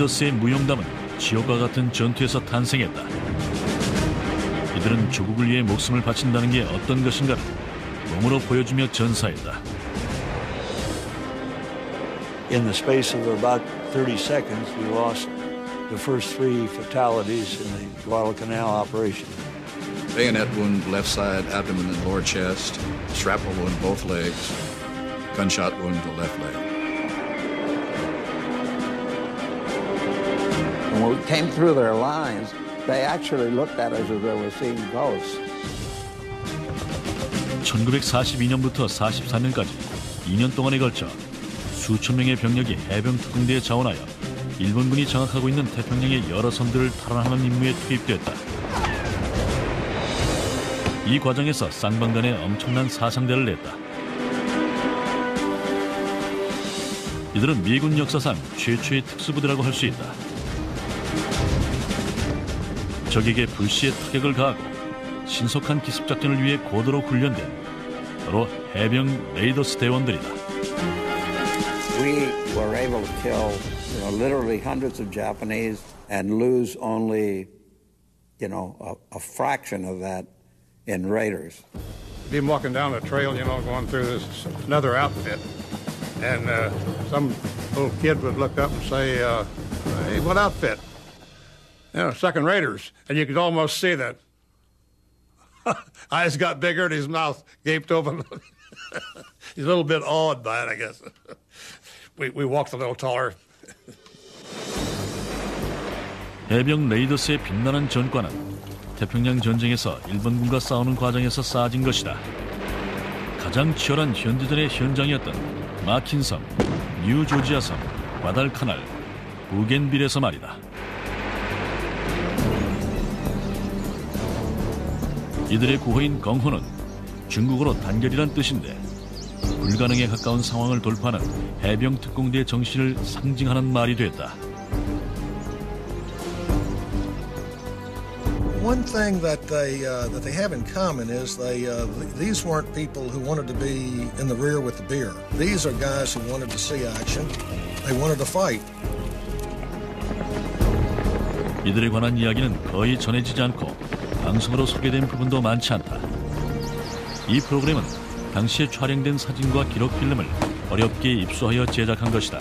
레이더스의 무용담은 지옥과 같은 전투에서 탄생했다. 이들은 조국을 위해 목숨을 바친다는 게 어떤 것인가를 몸으로 보여주며 전사했다. In the space of about 30 seconds, we lost the first 3 fatalities in the Guadalcanal operation. Bayonet wound left side, abdomen and lower chest, shrapnel wound both legs, gunshot wound to left leg. When we came through their lines, they actually looked at us as they were seeing ghosts. 1942년부터 44년까지 2년 동안에 걸쳐 수천 명의 병력이 해병 특공대에 자원하여 일본군이 장악하고 있는 태평양의 여러 섬들을 탈환하는 임무에 투입됐다. 이 과정에서 쌍방간에 엄청난 사상대를 냈다. 이들은 미군 역사상 최초의 특수부대라고 할 수 있다. 적에게 불시에 타격을 가하고 신속한 기습작전을 위해 고도로 훈련된 바로 해병 레이더스 대원들이다. We were able to kill, literally hundreds of Japanese and lose only, a fraction of that in raiders. Been walking down the trail, going through this another outfit, and some little kid would look up and say, "Hey, what outfit?" Second Raiders, and you could almost see that eyes got bigger and his mouth gaped open. He's a little bit awed by it, I guess. We walked a little taller. 해병 레이더스의 빛나는 전과는 태평양 전쟁에서 일본군과 싸우는 과정에서 쌓아진 것이다. 가장 치열한 현대전의 현장이었던 마킨 섬, 뉴조지아 섬, 과달카날, 부겐빌에서 말이다. 이들의 구호인 경호는 중국어로 단결이란 뜻인데 불가능에 가까운 상황을 돌파하는 해병 특공대의 정신을 상징하는 말이 됐다. One thing that they have in common is these weren't people who wanted to be in the rear with the beer. These are guys who wanted to see action. They wanted to fight. 이들에 관한 이야기는 거의 전해지지 않고 방송으로 소개된 부분도 많지 않다. 이 프로그램은 당시에 촬영된 사진과 기록 필름을 어렵게 입수하여 제작한 것이다.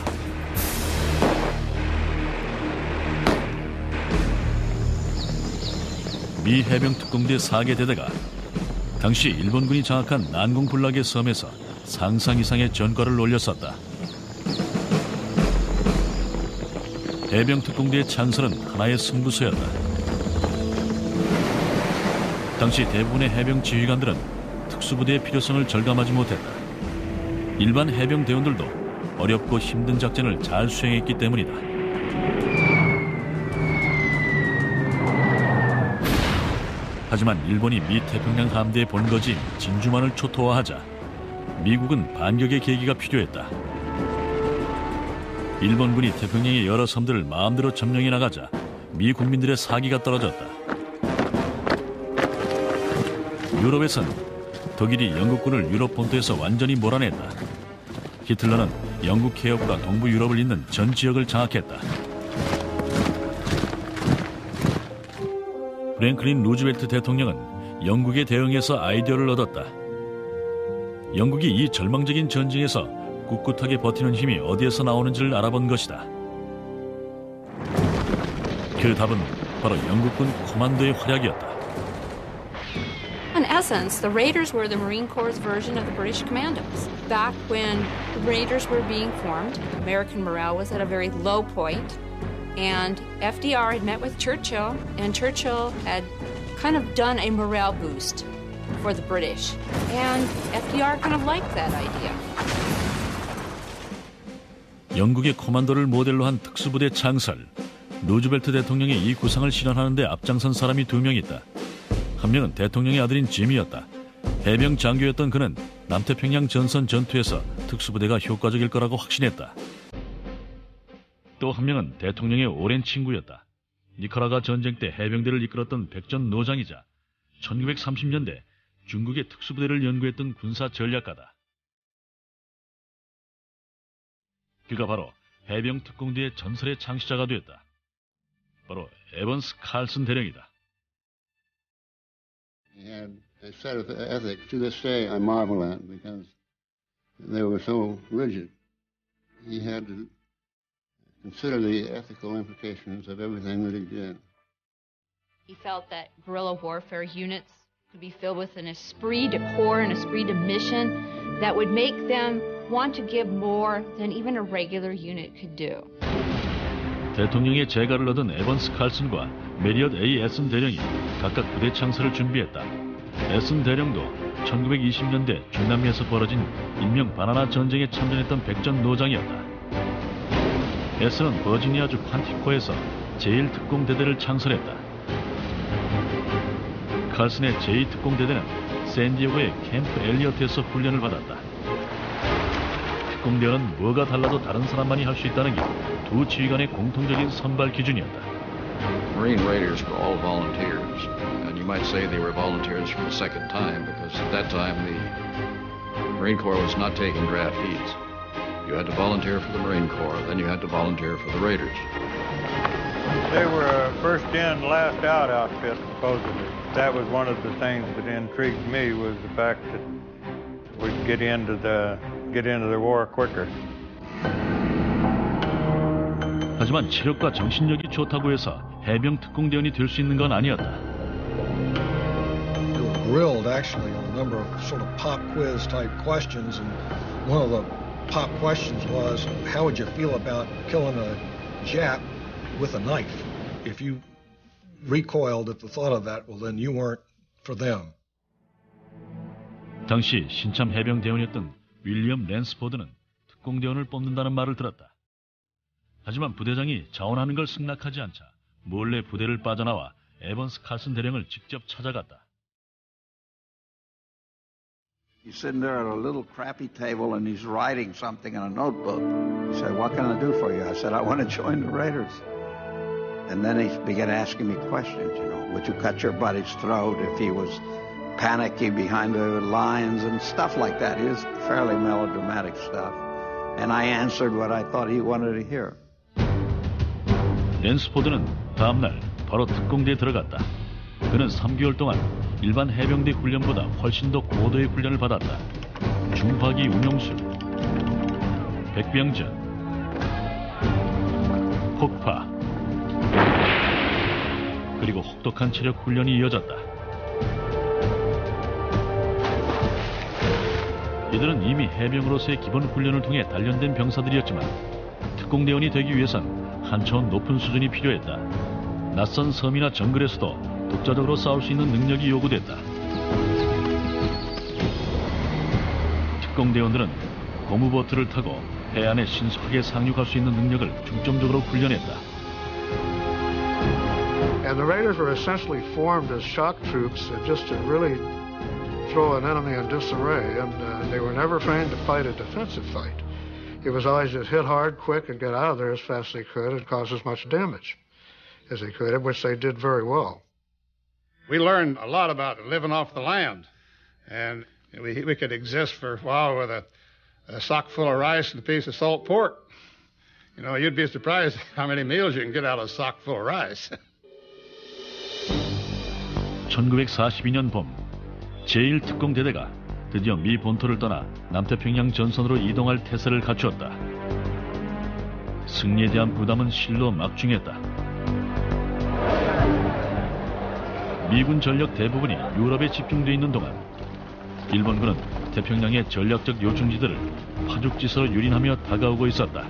미 해병 특공대 4개 대대가 당시 일본군이 장악한 난공불락의 섬에서 상상 이상의 전과를 올렸었다. 해병 특공대의 창설은 하나의 승부수였다. 당시 대부분의 해병 지휘관들은 특수부대의 필요성을 절감하지 못했다. 일반 해병 대원들도 어렵고 힘든 작전을 잘 수행했기 때문이다. 하지만 일본이 미 태평양 함대의 본거지인 진주만을 초토화하자 미국은 반격의 계기가 필요했다. 일본군이 태평양의 여러 섬들을 마음대로 점령해 나가자 미 국민들의 사기가 떨어졌다. 유럽에선 독일이 영국군을 유럽 본토에서 완전히 몰아냈다. 히틀러는 영국 해역과 동부 유럽을 잇는 전 지역을 장악했다. 프랭클린 루즈벨트 대통령은 영국에 대응해서 아이디어를 얻었다. 영국이 이 절망적인 전쟁에서 꿋꿋하게 버티는 힘이 어디에서 나오는지를 알아본 것이다. 그 답은 바로 영국군 코만도의 활약이었다. In essence, the Raiders were the Marine Corps' version of the British Commandos. Back when the Raiders were being formed, American morale was at a very low point, and FDR had met with Churchill, and Churchill had kind of done a morale boost for the British, and FDR kind of liked that idea. 영국의 코만도를 모델로 한 특수부대 창설, 루즈벨트 대통령의 이 구상을 실현하는 데 앞장선 사람이 2명 있다. 한 명은 대통령의 아들인 짐이었다. 해병 장교였던 그는 남태평양 전선 전투에서 특수부대가 효과적일 거라고 확신했다. 또 한 명은 대통령의 오랜 친구였다. 니카라과 전쟁 때 해병대를 이끌었던 백전 노장이자 1930년대 중국의 특수부대를 연구했던 군사 전략가다. 그가 바로 해병 특공대의 전설의 창시자가 되었다. 바로 에번스 칼슨 대령이다. He had a set of ethics to this day I marvel at because they were so rigid. He had to consider the ethical implications of everything that he did. He felt that guerrilla warfare units could be filled with an esprit de corps, an esprit de mission that would make them want to give more than even a regular unit could do. 대통령의 재가를 얻은 에번스 칼슨과 메리엇 A. 에슨 대령이 각각 부대 창설을 준비했다. 에슨 대령도 1920년대 중남미에서 벌어진 일명 바나나 전쟁에 참전했던 백전 노장이었다. 에슨은 버지니아주 퀀티코에서 제1특공대대를 창설했다. 칼슨의 제2특공대대는 샌디에고의 캠프 엘리어트에서 훈련을 받았다. 특공대원은 뭐가 달라도 다른 사람만이 할 수 있다는 게 두 지휘관의 공통적인 선발 기준이었다. Marine Raiders were all volunteers, and you might say they were volunteers for the second time because at that time the Marine Corps was not taking draftees. You had to volunteer for the Marine Corps, then you had to volunteer for the Raiders. They were a first in, last out outfit, supposedly. That was one of the things that intrigued me was the fact that we'd get into the war quicker. 하지만 체력과 정신력이 좋다고 해서 해병 특공대원이 될 수 있는 건 아니었다. They were grilled actually on a number of sort of pop quiz type questions, and one of the pop questions was, how would you feel about killing a Jap with a knife? If you recoiled at the thought of that, well then you weren't for them. 당시 신참 해병 대원이었던 윌리엄 랜스포드는 특공대원을 뽑는다는 말을 들었다. 하지만 부대장이 자원하는 걸 승낙하지 않자 몰래 부대를 빠져나와 에번스 칼슨 대령을 직접 찾아갔다. He's sitting there at a little crappy table and he's writing something in a notebook. He said, "What can I do for you?" I said, "I want to join the Raiders." And then he began asking me questions, you know, would you cut your buddy's throat if he was panicky behind the lines and stuff like that. It was fairly melodramatic stuff. And I answered what I thought he wanted to hear. 랜스포드는 다음날 바로 특공대에 들어갔다. 그는 3개월 동안 일반 해병대 훈련보다 훨씬 더 고도의 훈련을 받았다. 중화기 운용술, 백병전, 폭파, 그리고 혹독한 체력 훈련이 이어졌다. 이들은 이미 해병으로서의 기본 훈련을 통해 단련된 병사들이었지만 특공대원이 되기 위해선 한 차원 높은 수준이 필요했다. 낯선 섬이나 정글에서도 독자적으로 싸울 수 있는 능력이 요구됐다. 특공대원들은 고무보트를 타고 해안에 신속하게 상륙할 수 있는 능력을 중점적으로 훈련했다. And the Raiders were essentially formed as shock troops just to really throw an enemy in disarray, and they were never trained to fight a defensive fight. It was always just hit hard, quick, and get out of there as fast as they could and cause as much damage as they could, which they did very well. We learned a lot about living off the land, and we could exist for a while with a sock full of rice and a piece of salt pork. You know, you'd be surprised how many meals you can get out of a sock full of rice. 1942년 봄, 제1특공대대가 드디어 미 본토를 떠나 남태평양 전선으로 이동할 태세를 갖추었다. 승리에 대한 부담은 실로 막중했다. 미군 전력 대부분이 유럽에 집중되어 있는 동안 일본군은 태평양의 전략적 요충지들을 파죽지서로 유린하며 다가오고 있었다.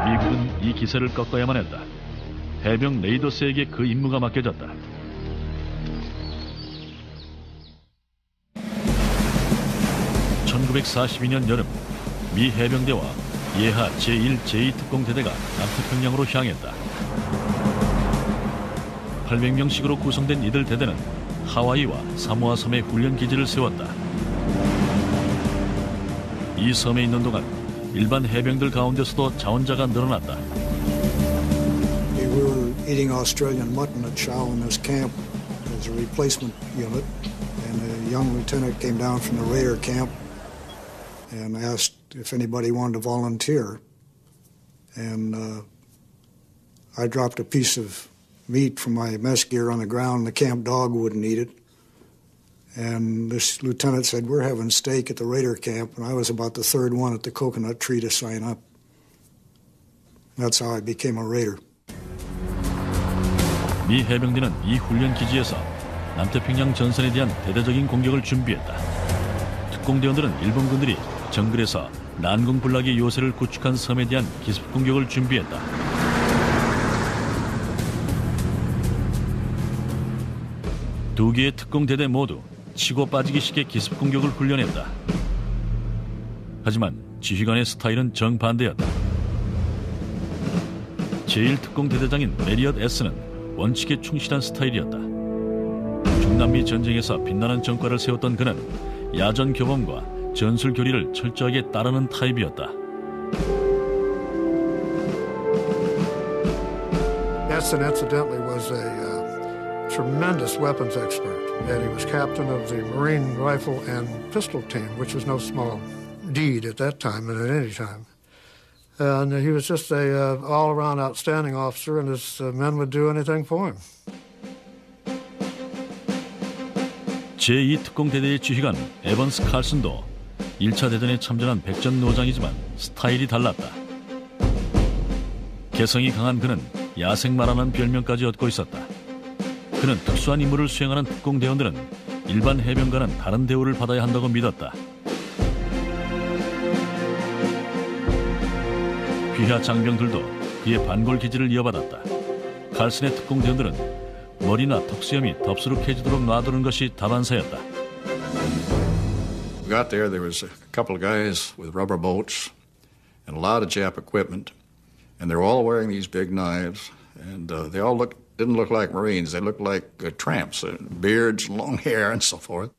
미국은 이 기세를 꺾어야만 했다. 해병 레이더스에게 그 임무가 맡겨졌다. (1942년) 여름 미 해병대와 예하 제1, 제2 특공대대가 남태평양으로 향했다. 800명씩으로 구성된 이들 대대는 하와이와 사모아 섬에 훈련 기지를 세웠다. 이 섬에 있는 동안 일반 해병들 가운데서도 자원자가 늘어났다. We were eating Australian mutton at Shaw in this camp. was a replacement unit, and a young lieutenant came down from the Raider camp and asked if anybody wanted to volunteer. And I dropped a piece of meat from my mess gear on the ground. The camp dog wouldn't eat it. And this lieutenant said, "We're having steak at the Raider camp," and I was about the third one at the coconut tree to sign up. That's how I became a Raider. 미 해병대는 이 훈련 기지에서 남태평양 전선에 대한 대대적인 공격을 준비했다. 특공대원들은 일본군들이 정글에서 난공불락의 요새를 구축한 섬에 대한 기습 공격을 준비했다. 두 개의 특공대대 모두 치고 빠지기식의 기습 공격을 훈련했다. 하지만 지휘관의 스타일은 정반대였다. 제1특공대대장인 메리엇 S는 원칙에 충실한 스타일이었다. 중남미 전쟁에서 빛나는 전과를 세웠던 그는 야전 교범과 전술 교리를 철저하게 따르는 타입이었다. Essen incidentally was a tremendous weapons expert, and he was captain of the Marine Rifle and Pistol Team, which was no small deed at that time and at any time. And he was just a all-around outstanding officer, and his men would do anything for him. 제2특공대대의 지휘관 에번스 칼슨도 1차 대전에 참전한 백전노장이지만 스타일이 달랐다. 개성이 강한 그는 야생마라는 별명까지 얻고 있었다. 그는 특수한 임무를 수행하는 특공대원들은 일반 해병과는 다른 대우를 받아야 한다고 믿었다. 귀하 장병들도 그의 반골 기질을 이어받았다. 칼슨의 특공대원들은 머리나 턱수염이 덥수룩해지도록 놔두는 것이 다반사였다. We got there was a couple of guys with rubber boats and a lot of Jap equipment, and they were all wearing these big knives, and they all didn't look like Marines. They looked like tramps, beards, long hair, and so forth.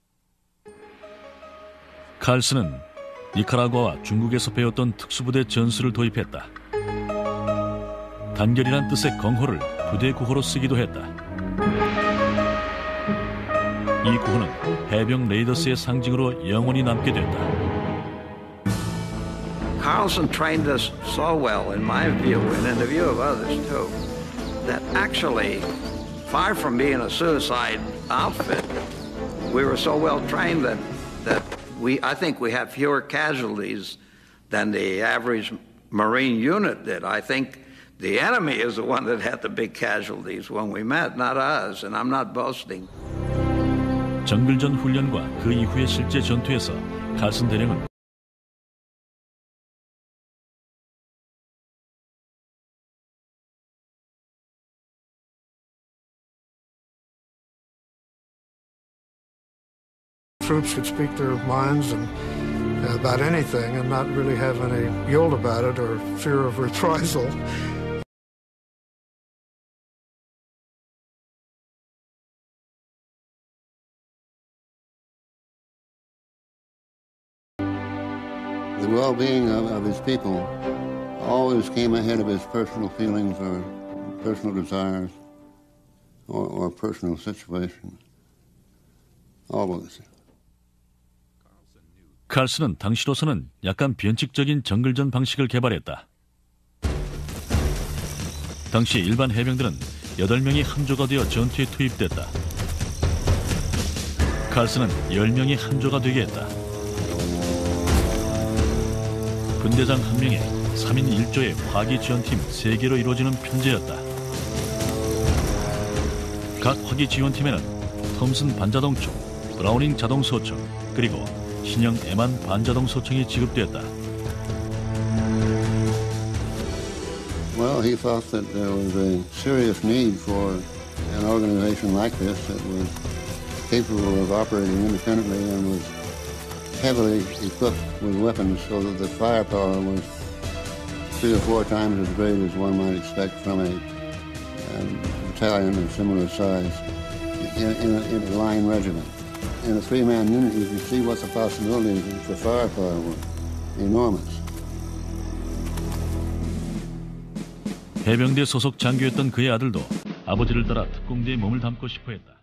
칼슨은 니카라과와 중국에서 배웠던 특수부대 전술을 도입했다. 단결이란 뜻의 건호를 부대 구호로 쓰기도 했다. 이 구호는 해병 레이더스의 상징으로 영원히 남게 됐다. Carlson trained us so well, in my view, and in the view of others too, that actually, far from being a suicide outfit, we were so well trained that I think we had fewer casualties than the average Marine unit did. I think the enemy is the one that had the big casualties when we met, not us, and I'm not boasting. 정글전 훈련과 그 이후의 실제 전투에서 칼슨 대령은 Troops could speak their minds and about anything and not really have any guilt about it or fear of reprisal. The well-being of his people always came ahead of his personal feelings or personal desires or personal situation. Always. 칼슨은 당시로서는 약간 변칙적인 정글전 방식을 개발했다. 당시 일반 해병들은 8명이 한 조가 되어 전투에 투입됐다. 칼슨은 10명이 한 조가 되게 했다. 분대장 1명에 3인 1조의 화기 지원팀 3개로 이루어지는 편제였다. 각 화기 지원팀에는 톰슨 반자동총, 브라우닝 자동소총, 그리고 신형 에만 반자동 소총이 지급됐다. Well, he thought that there was a serious need for an organization like this that was capable of operating independently and was heavily equipped with weapons so that the firepower was 3 or 4 times as great as one might expect from a battalion of similar size in a line regiment. In a 3-man unit, you can see what the possibilities for firepower were. Enormous. 해병대 소속 장교였던 그의 아들도 아버지를 따라 특공대에 몸을 담고 싶어 했다.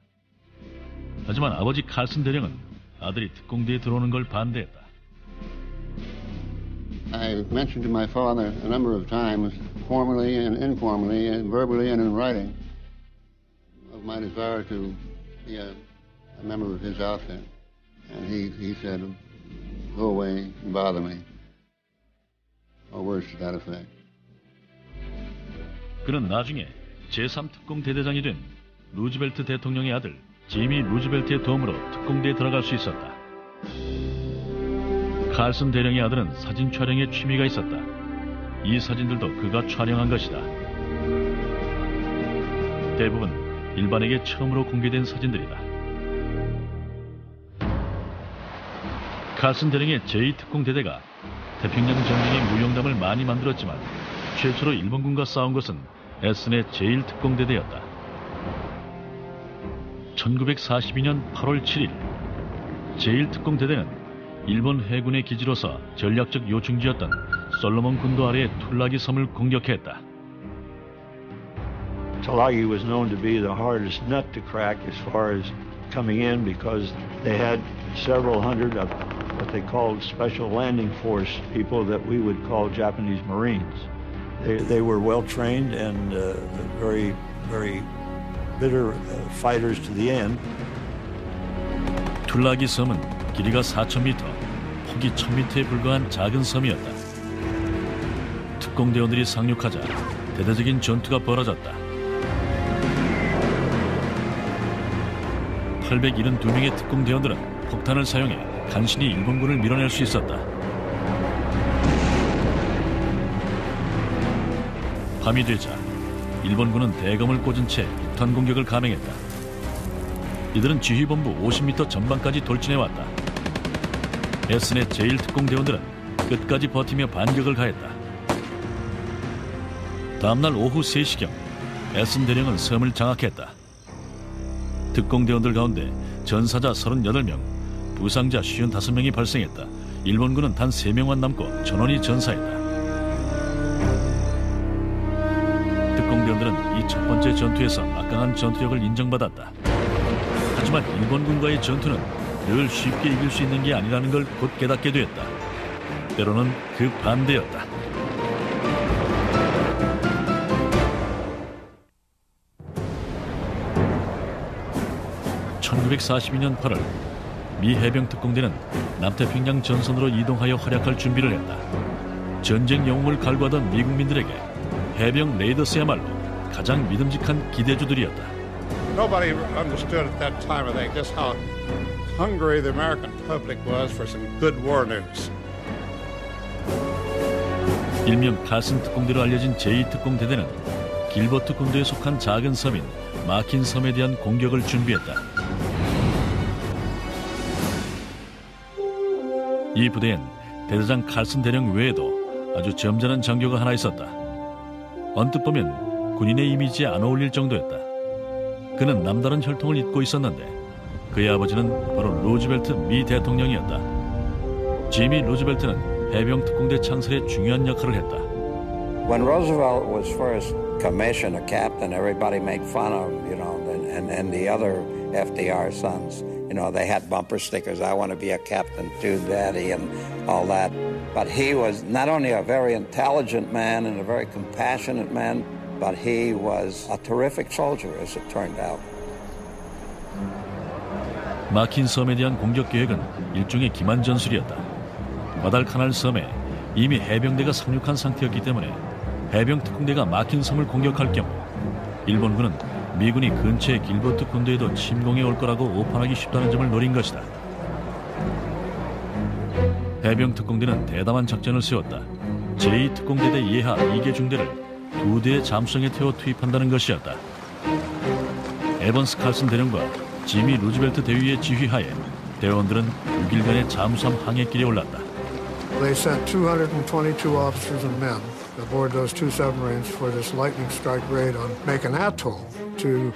하지만 아버지 칼슨 대령은 아들이 특공대에 들어오는 걸 반대했다. I mentioned to my father a number of times, formally and informally, and verbally and in writing, of my desire to be a member of his outfit. And he said, go away and bother me. Or words to that effect. 그는 나중에 제3특공대대장이 된 루즈벨트 대통령의 아들 지미 루즈벨트의 도움으로 특공대에 들어갈 수 있었다. 칼슨 대령의 아들은 사진 촬영에 취미가 있었다. 이 사진들도 그가 촬영한 것이다. 대부분 일반에게 처음으로 공개된 사진들이다. 칼슨 대령의 제2특공대대가 태평양 전쟁의 무용담을 많이 만들었지만 최초로 일본군과 싸운 것은 에슨의 제1특공대대였다. 1942년 8월 7일 제1특공대대는 일본 해군의 기지로서 전략적 요충지였던 솔로몬 군도 아래의 툴라기 섬을 공격했다. Tulagi was known to be the hardest nut to crack as far as coming in because they had several hundred of what they called special landing force people that we would call Japanese Marines. They were well trained and very, very bitter fighters to the end. 툴라기 섬은 길이가 4,000m, 폭이 1,000m에 불과한 작은 섬이었다. 특공대원들이 상륙하자 대대적인 전투가 벌어졌다. 872명의 특공대원들은 폭탄을 사용해 간신히 일본군을 밀어낼 수 있었다. 밤이 되자 일본군은 대검을 꽂은 채 폭탄 공격을 감행했다. 이들은 지휘본부 50m 전방까지 돌진해왔다. 에슨의 제1특공대원들은 끝까지 버티며 반격을 가했다. 다음날 오후 3시경 에슨 대령은 섬을 장악했다. 특공대원들 가운데 전사자 38명, 부상자 55명이 발생했다. 일본군은 단 3명만 남고 전원이 전사했다. 특공대원들은 이 첫 번째 전투에서 막강한 전투력을 인정받았다. 하지만 일본군과의 전투는 늘 쉽게 이길 수 있는 게 아니라는 걸 곧 깨닫게 되었다. 때로는 그 반대였다. (1942년 8월) 미 해병 특공대는 남태평양 전선으로 이동하여 활약할 준비를 했다. 전쟁 영웅을 갈구하던 미국민들에게 해병 레이더스야말로 가장 믿음직한 기대주들이었다. Nobody understood at that time, I think, just how hungry the American public was for some good war news. 일명 칼슨 특공대로 알려진 제2특공대대는 길버트 군도에 속한 작은 섬인 마킨 섬에 대한 공격을 준비했다. 이 부대엔 대대장 칼슨 대령 외에도 아주 점잖은 장교가 하나 있었다. 언뜻 보면 군인의 이미지에 안 어울릴 정도였다. 그는 남다른 혈통을 잇고 있었는데 그의 아버지는 바로 루즈벨트 미 대통령이었다. 지미 루즈벨트는 해병 특공대 창설에 중요한 역할을 했다. When Roosevelt was first commissioned a captain, everybody made fun of, and the other FDR sons. They had bumper stickers, I want to be a captain too, Daddy, and all that. But he was not only a very intelligent man and a very compassionate man, but he was a terrific soldier, as it turned out. 마킨 섬에 대한 공격 계획은 일종의 기만 전술이었다. 과달카날 섬에 이미 해병대가 상륙한 상태였기 때문에 해병 특공대가 마킨 섬을 공격할 경우 일본군은 미군이 근처의 길버트 군도에도 침공해 올 거라고 오판하기 쉽다는 점을 노린 것이다. 해병 특공대는 대담한 작전을 세웠다. 제2특공대대 예하 2개 중대를 2대의 잠수정에 태워 투입한다는 것이었다. 에번스 칼슨 대령과 지미 루즈벨트 대위의 지휘하에 대원들은 6일간의 잠수함 항해길에 올랐다. They sent 222 officers and men aboard those two submarines for this lightning strike raid on Macon Atoll to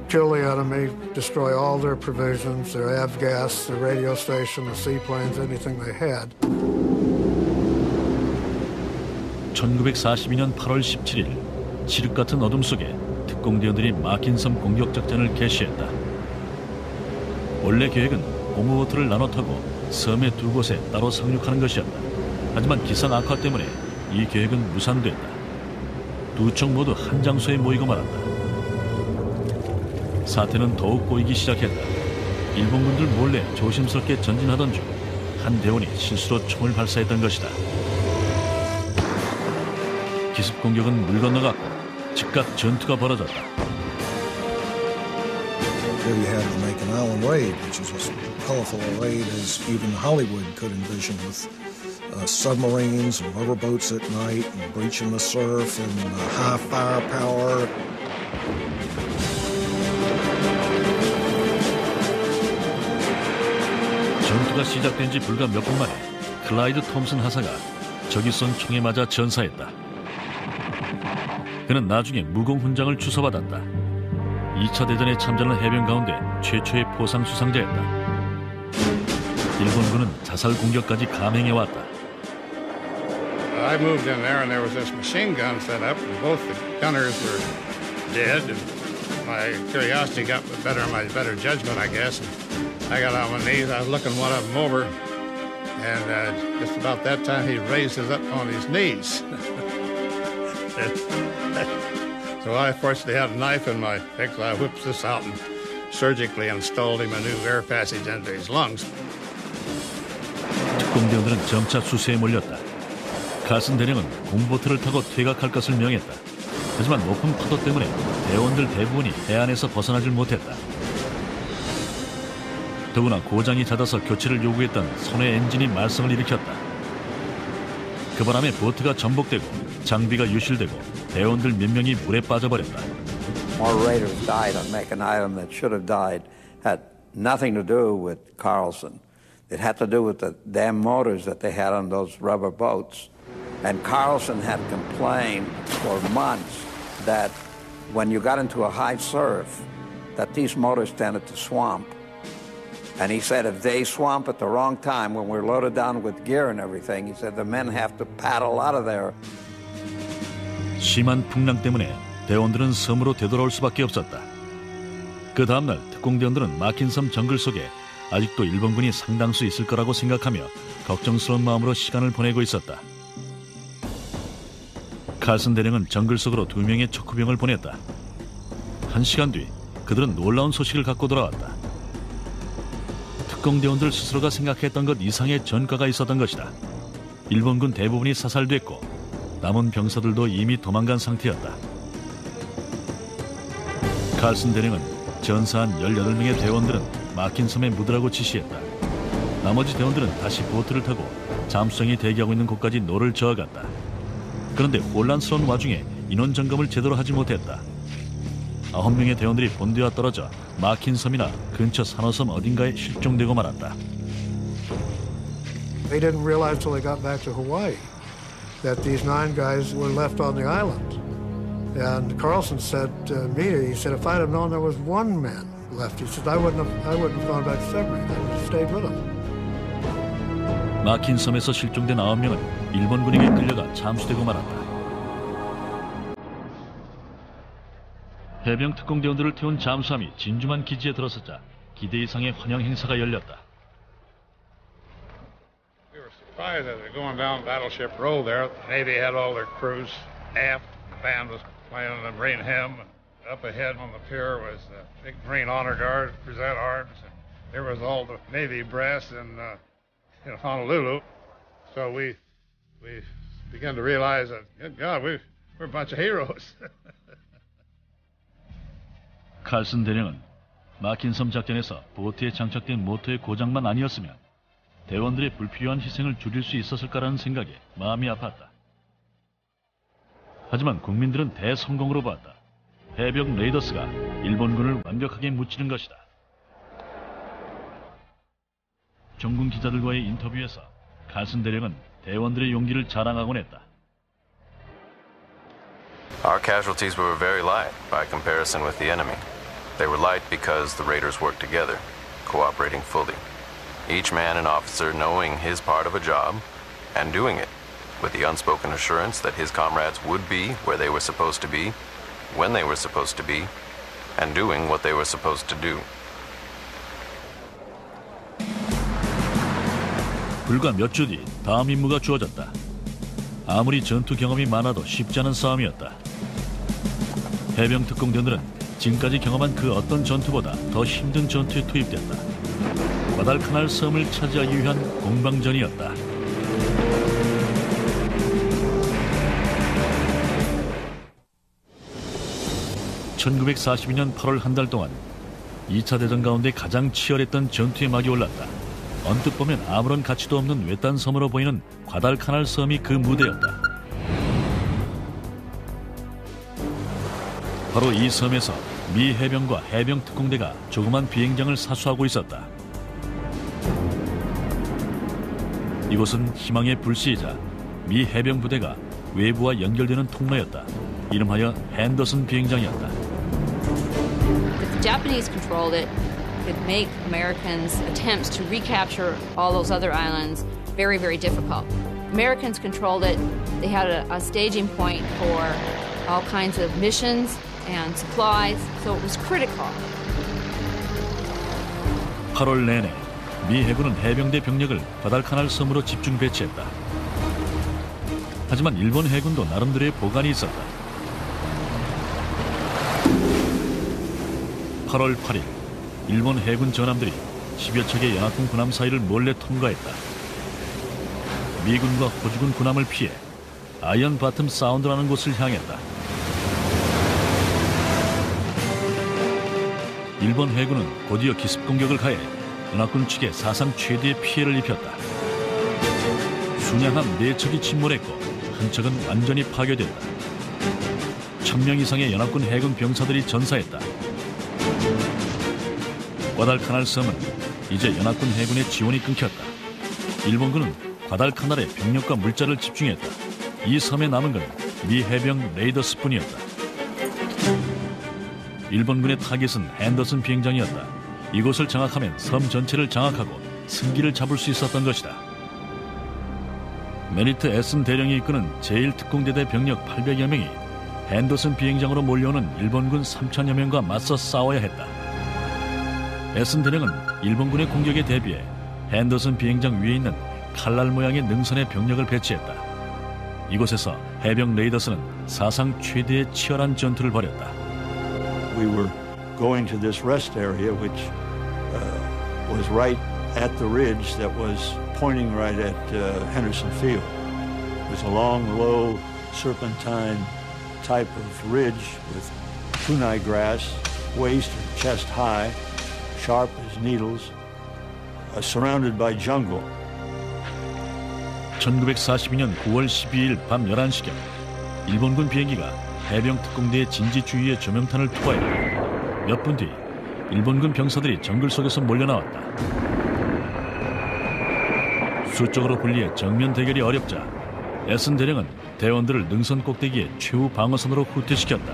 kill the enemy, destroy all their provisions, their avgas, their radio station, the seaplanes, anything they had. 1942년 8월 17일 칠흑 같은 어둠 속에 특공대원들이 마킨섬 공격 작전을 개시했다. 원래 계획은 고무보트를 나눠 타고 섬의 두 곳에 따로 상륙하는 것이었다. 하지만 기상 악화 때문에 이 계획은 무산됐다. 두 쪽 모두 한 장소에 모이고 말았다. 사태는 더욱 꼬이기 시작했다. 일본군들 몰래 조심스럽게 전진하던 중 한 대원이 실수로 총을 발사했던 것이다. 기습 공격은 물 건너갔고 즉각 전투가 벌어졌다. Here you have the Macon Island raid, which is as colorful a raid as even Hollywood could envision, with submarines and rubber boats at night and breaching the surf and high firepower. 전투가 시작된 지 불과 몇 분 만에 클라이드 톰슨 하사가 적이 쏜 총에 맞아 전사했다. 그는 나중에 무공 훈장을 주서받았다. 2차 대전에 참전한 해병 가운데 최초의 포상 수상자였다. 일본군은 자살 공격까지 감행해왔다. I moved in there and there was this machine gun set up and both the gunners were dead and my curiosity got the better of my better judgment, I guess. And I got on my knees, I was looking one of them over and just about that time he raised us up on his knees. So I fortunately had a knife in my pick, so I whipped this out and surgically installed him a new air passage into his lungs. 특공대원들은 점차 수세에 몰렸다. 칼슨 대령은 공보트를 타고 퇴각할 것을 명했다. 하지만 높은 파도 때문에 대원들 대부분이 해안에서 벗어나질 못했다. 더구나 고장이 잦아서 교체를 요구했던 선의 엔진이 말썽을 일으켰다. 그 바람에 보트가 전복되고 장비가 유실되고 대원들 몇 명이 물에 빠져버렸다. More raiders died on Macon Island that should have died. Had nothing to do with Carlson. It had to do with the damn motors that they had on those rubber boats. And Carlson had complained for months that when you got into a high surf, that these motors tended to swamp. And he said if they swamp at the wrong time, when we're loaded down with gear and everything, he said the men have to paddle out of there. 심한 풍랑 때문에 대원들은 섬으로 되돌아올 수밖에 없었다. 그 다음날 특공대원들은 막힌 섬 정글 속에 아직도 일본군이 상당수 있을 거라고 생각하며 걱정스러운 마음으로 시간을 보내고 있었다. 칼슨 대령은 정글 속으로 2명의 척후병을 보냈다. 1시간 뒤 그들은 놀라운 소식을 갖고 돌아왔다. 특공대원들 스스로가 생각했던 것 이상의 전과가 있었던 것이다. 일본군 대부분이 사살됐고 남은 병사들도 이미 도망간 상태였다. 칼슨 대령은 전사한 18명의 대원들은 막힌 섬에 묻으라고 지시했다. 나머지 대원들은 다시 보트를 타고 잠수정이 대기하고 있는 곳까지 노를 저어갔다. 그런데 혼란스러운 와중에 인원 점검을 제대로 하지 못했다. 9명의 대원들이 본대와 떨어져 막힌 섬이나 근처 산호섬 어딘가에 실종되고 말았다. They didn't realize till they got back to Hawaii that these 9 guys were left on the island. And Carlson said to me, he said, if I'd have known there was 1 man left, he said, I wouldn't have gone back to submarine. I would have stayed with them. 막힌 섬에서 실종된 9명은 일본군에게 끌려가 잠수되고 말았다. 해병 특공대원들을 태운 잠수함이 진주만 기지에 들어서자 기대 이상의 환영 행사가 열렸다. We were surprised as they're going down Battleship Row there. The Navy had all their crews aft. The band was playing the Marine hymn. And up ahead on the pier was the big Marine Honor Guard, present arms. And there was all the Navy brass in Honolulu. So we began to realize that, good God, we're a bunch of heroes. 칼슨 대령은 막힌 섬 작전에서 보트에 장착된 모터의 고장만 아니었으면 대원들의 불필요한 희생을 줄일 수 있었을까라는 생각에 마음이 아팠다. 하지만 국민들은 대성공으로 보았다. 해병 레이더스가 일본군을 완벽하게 무찌른 것이다. 종군 기자들과의 인터뷰에서 칼슨 대령은 대원들의 용기를 자랑하곤 했다. Our casualties were very light by comparison with the enemy. They were light because the raiders worked together, cooperating fully. Each man and officer knowing his part of a job and doing it with the unspoken assurance that his comrades would be where they were supposed to be, when they were supposed to be, and doing what they were supposed to do. 불과 몇 주 뒤 다음 임무가 주어졌다. 아무리 전투 경험이 많아도 쉽지 않은 싸움이었다. 해병 특공대원들은 지금까지 경험한 그 어떤 전투보다 더 힘든 전투에 투입됐다. 과달카날 섬을 차지하기 위한 공방전이었다. (1942년 8월) 한 달 동안 2차 대전 가운데 가장 치열했던 전투의 막이 올랐다. 언뜻 보면 아무런 가치도 없는 외딴 섬으로 보이는 과달카날 섬이 그 무대였다. 바로 이 섬에서 미 해병과 해병 특공대가 조그만 비행장을 사수하고 있었다. 이곳은 희망의 불씨이자 미 해병 부대가 외부와 연결되는 통로였다. 이름하여 핸더슨 비행장이었다. If the Japanese controlled it, it could make Americans' attempts to recapture all those other islands very, very difficult. Americans controlled it. They had a staging point for all kinds of missions and supplies, so it was critical. 8월 내내 미 해군은 해병대 병력을 과달카날 섬으로 집중 배치했다. 하지만 일본 해군도 나름대로의 보관이 있었다. 8월 8일 일본 해군 전함들이 10여 척의 연합군 군함 사이를 몰래 통과했다. 미군과 호주군 군함을 피해 아이언 바텀 사운드라는 곳을 향했다. 일본 해군은 곧이어 기습 공격을 가해 연합군 측에 사상 최대의 피해를 입혔다. 순양함 4척이 침몰했고 한 척은 완전히 파괴됐다. 1000명 이상의 연합군 해군 병사들이 전사했다. 과달카날 섬은 이제 연합군 해군의 지원이 끊겼다. 일본군은 과달카날에 병력과 물자를 집중했다. 이 섬에 남은 건 미 해병 레이더스뿐이었다. 일본군의 타깃은 핸더슨 비행장이었다. 이곳을 장악하면 섬 전체를 장악하고 승기를 잡을 수 있었던 것이다. 메리트 에슨 대령이 이끄는 제1특공대대 병력 800여 명이 핸더슨 비행장으로 몰려오는 일본군 3000여 명과 맞서 싸워야 했다. 에슨 대령은 일본군의 공격에 대비해 핸더슨 비행장 위에 있는 칼날 모양의 능선에 병력을 배치했다. 이곳에서 해병 레이더스는 사상 최대의 치열한 전투를 벌였다. We were going to this rest area, which was right at the ridge that was pointing right at Henderson Field. It was a long, low, serpentine type of ridge with kunai grass, waist or chest high, sharp as needles, surrounded by jungle. 1942년 9월 12일 밤 11시경 일본군 비행기가 해병 특공대의 진지 주위에 조명탄을 투하했고 몇 분 뒤 일본군 병사들이 정글 속에서 몰려나왔다. 수적으로 분리해 정면 대결이 어렵자 에슨 대령은 대원들을 능선 꼭대기에 최후 방어선으로 후퇴시켰다.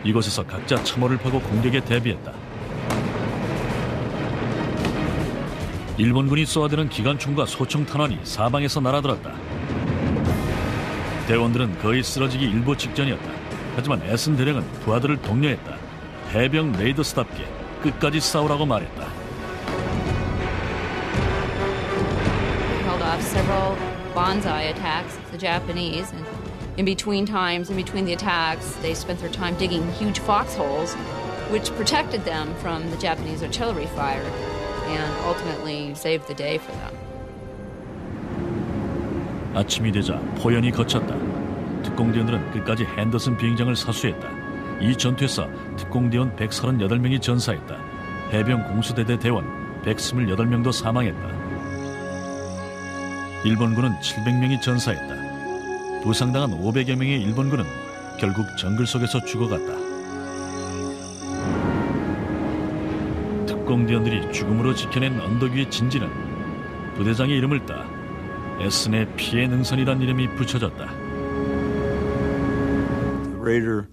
이곳에서 각자 참호를 파고 공격에 대비했다. 일본군이 쏘아대는 기관총과 소총 탄환이 사방에서 날아들었다. 대원들은 거의 쓰러지기 일보 직전이었다. 하지만 에슨 대령은 부하들을 독려했다. 해병 레이더스답게 끝까지 싸우라고 말했다. Held off several banzai attacks of the Japanese, and in between the attacks, they spent their time digging huge foxholes, which protected them from the Japanese artillery fire, and ultimately saved the day for them. 아침이 되자 포연이 거쳤다. 특공대원들은 끝까지 핸더슨 비행장을 사수했다. 이 전투에서 특공대원 138명이 전사했다. 해병 공수대대 대원 128명도 사망했다. 일본군은 700명이 전사했다. 부상당한 500여 명의 일본군은 결국 정글 속에서 죽어갔다. 특공대원들이 죽음으로 지켜낸 언덕 위의 진지는 부대장의 이름을 따 에슨의 피해 능선이란 이름이 붙여졌다. The Raider